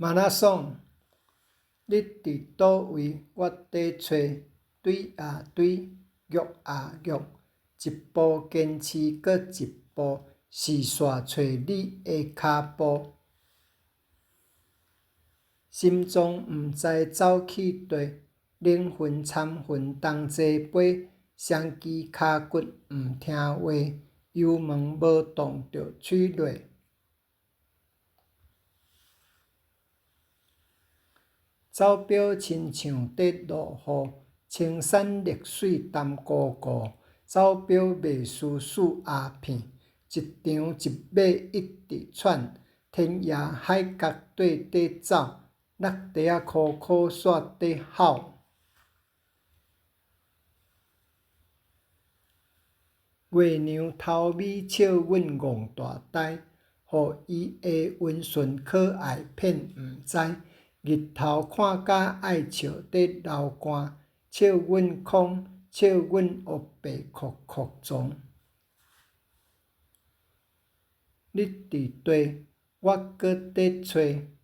马拉松，你伫倒位？我伫找，对啊对，玉啊玉，一步坚持搁一步，是煞找你的脚步。心中毋知走去佗，冷昏惨昏同坐飞，双机骹骨毋听话，油门无动就吹落。走表亲像伫落雨，青山绿水淡糊糊，走表袂输四鸦片，一场一马一直喘，天涯海角缀缀走，落地仔苦苦煞伫吼。月娘偷咪笑阮戆大呆，予伊的温顺可爱骗毋知。日头看甲爱笑伫流汗，笑阮空，笑阮黑白酷酷撞。你伫佗？我搁伫找。